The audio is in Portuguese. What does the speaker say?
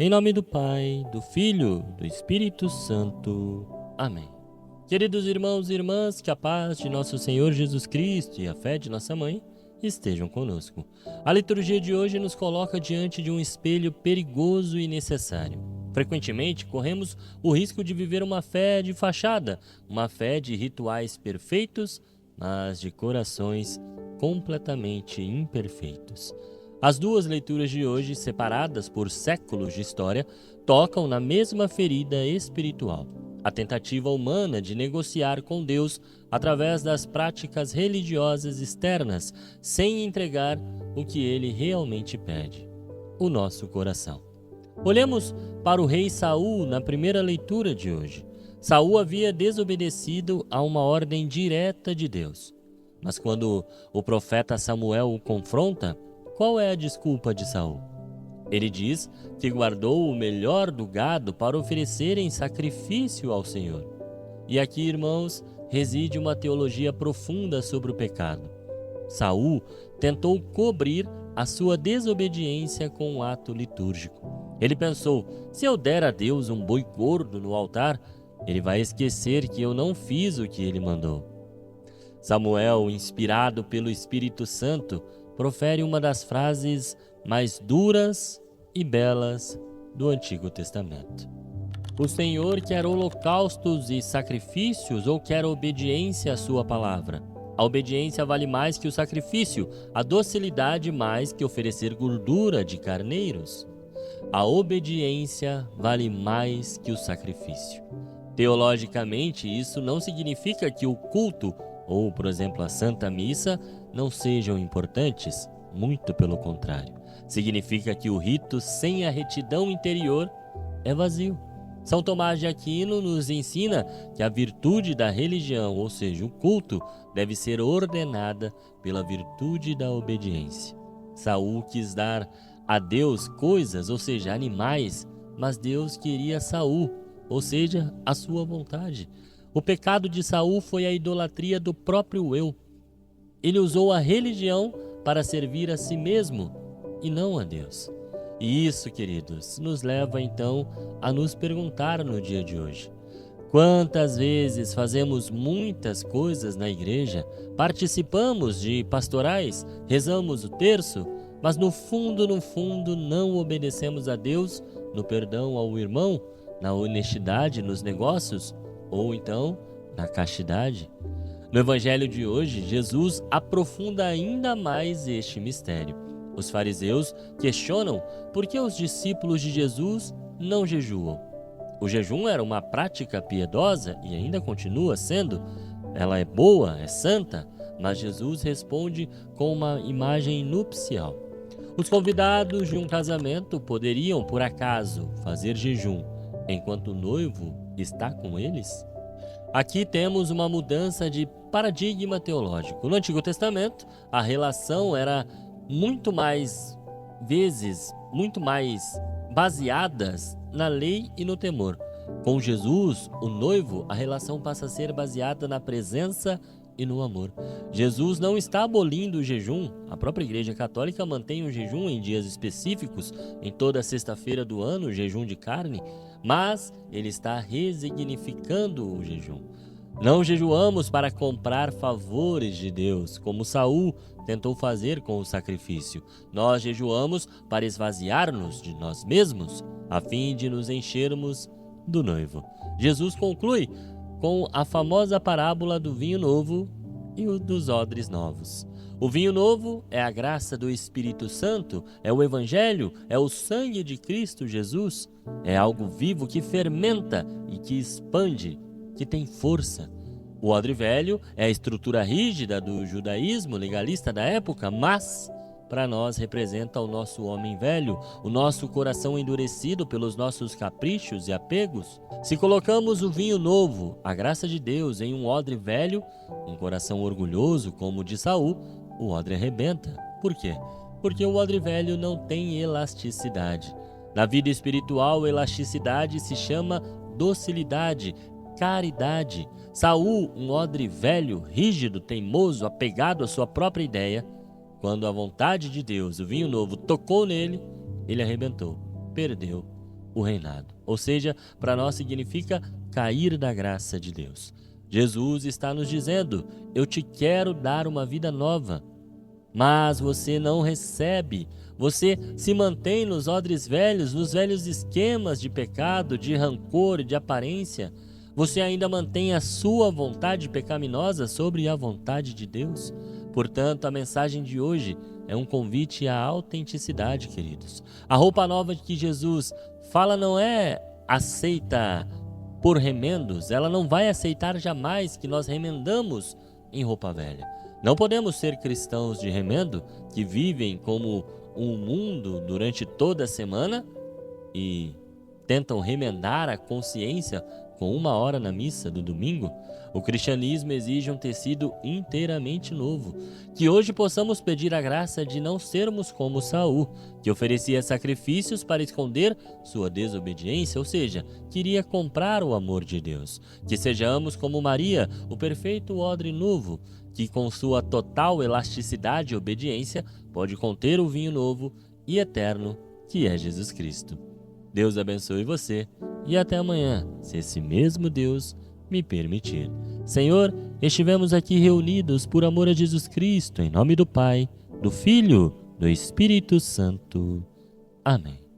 Em nome do Pai, do Filho, do Espírito Santo. Amém. Queridos irmãos e irmãs, que a paz de nosso Senhor Jesus Cristo e a fé de nossa Mãe estejam conosco. A liturgia de hoje nos coloca diante de um espelho perigoso e necessário. Frequentemente corremos o risco de viver uma fé de fachada, uma fé de rituais perfeitos, mas de corações completamente imperfeitos. As duas leituras de hoje, separadas por séculos de história, tocam na mesma ferida espiritual. A tentativa humana de negociar com Deus através das práticas religiosas externas, sem entregar o que Ele realmente pede: o nosso coração. Olhemos para o rei Saul na primeira leitura de hoje. Saul havia desobedecido a uma ordem direta de Deus. Mas quando o profeta Samuel o confronta, qual é a desculpa de Saul? Ele diz que guardou o melhor do gado para oferecer em sacrifício ao Senhor. E aqui, irmãos, reside uma teologia profunda sobre o pecado. Saul tentou cobrir a sua desobediência com um ato litúrgico. Ele pensou: se eu der a Deus um boi gordo no altar, ele vai esquecer que eu não fiz o que ele mandou. Samuel, inspirado pelo Espírito Santo, profere uma das frases mais duras e belas do Antigo Testamento. O Senhor quer holocaustos e sacrifícios ou quer obediência à sua palavra? A obediência vale mais que o sacrifício, a docilidade mais que oferecer gordura de carneiros. A obediência vale mais que o sacrifício. Teologicamente, isso não significa que o culto, ou, por exemplo, a Santa Missa, não sejam importantes, muito pelo contrário. Significa que o rito sem a retidão interior é vazio. São Tomás de Aquino nos ensina que a virtude da religião, ou seja, o culto, deve ser ordenada pela virtude da obediência. Saul quis dar a Deus coisas, ou seja, animais, mas Deus queria Saul, ou seja, a sua vontade. O pecado de Saul foi a idolatria do próprio eu. Ele usou a religião para servir a si mesmo e não a Deus. E isso, queridos, nos leva então a nos perguntar no dia de hoje: quantas vezes fazemos muitas coisas na igreja, participamos de pastorais, rezamos o terço, mas no fundo não obedecemos a Deus no perdão ao irmão, na honestidade nos negócios ou então na castidade? No Evangelho de hoje, Jesus aprofunda ainda mais este mistério. Os fariseus questionam por que os discípulos de Jesus não jejuam. O jejum era uma prática piedosa e ainda continua sendo. Ela é boa, é santa, mas Jesus responde com uma imagem nupcial. Os convidados de um casamento poderiam, por acaso, fazer jejum enquanto o noivo está com eles? Aqui temos uma mudança de paradigma teológico. No Antigo Testamento, a relação era muito mais baseadas na lei e no temor. Com Jesus, o noivo, a relação passa a ser baseada na presença e no amor. Jesus não está abolindo o jejum. A própria Igreja Católica mantém o jejum em dias específicos, em toda sexta-feira do ano, o jejum de carne, mas ele está resignificando o jejum. Não jejuamos para comprar favores de Deus, como Saul tentou fazer com o sacrifício. Nós jejuamos para esvaziar-nos de nós mesmos, a fim de nos enchermos do noivo. Jesus conclui com a famosa parábola do vinho novo e o dos odres novos. O vinho novo é a graça do Espírito Santo, é o Evangelho, é o sangue de Cristo Jesus, é algo vivo que fermenta e que expande, que tem força. O odre velho é a estrutura rígida do judaísmo legalista da época, mas para nós representa o nosso homem velho, o nosso coração endurecido pelos nossos caprichos e apegos. Se colocamos o vinho novo, a graça de Deus, em um odre velho, um coração orgulhoso como o de Saul, o odre arrebenta. Por quê? Porque o odre velho não tem elasticidade. Na vida espiritual, elasticidade se chama docilidade, caridade. Saul, um odre velho, rígido, teimoso, apegado à sua própria ideia, quando a vontade de Deus, o vinho novo, tocou nele, ele arrebentou, perdeu o reinado. Ou seja, para nós significa cair da graça de Deus. Jesus está nos dizendo: eu te quero dar uma vida nova, mas você não recebe. Você se mantém nos odres velhos, nos velhos esquemas de pecado, de rancor, de aparência. Você ainda mantém a sua vontade pecaminosa sobre a vontade de Deus. Portanto, a mensagem de hoje é um convite à autenticidade, queridos. A roupa nova que Jesus fala não é aceita por remendos. Ela não vai aceitar jamais que nós remendamos em roupa velha. Não podemos ser cristãos de remendo que vivem como um mundo durante toda a semana e tentam remendar a consciência com 1 hora na missa do domingo. O cristianismo exige um tecido inteiramente novo. Que hoje possamos pedir a graça de não sermos como Saul, que oferecia sacrifícios para esconder sua desobediência, ou seja, queria comprar o amor de Deus. Que sejamos como Maria, o perfeito odre novo, que com sua total elasticidade e obediência pode conter o vinho novo e eterno que é Jesus Cristo. Deus abençoe você e até amanhã, se esse mesmo Deus me permitir. Senhor, estivemos aqui reunidos por amor a Jesus Cristo, em nome do Pai, do Filho, do Espírito Santo. Amém.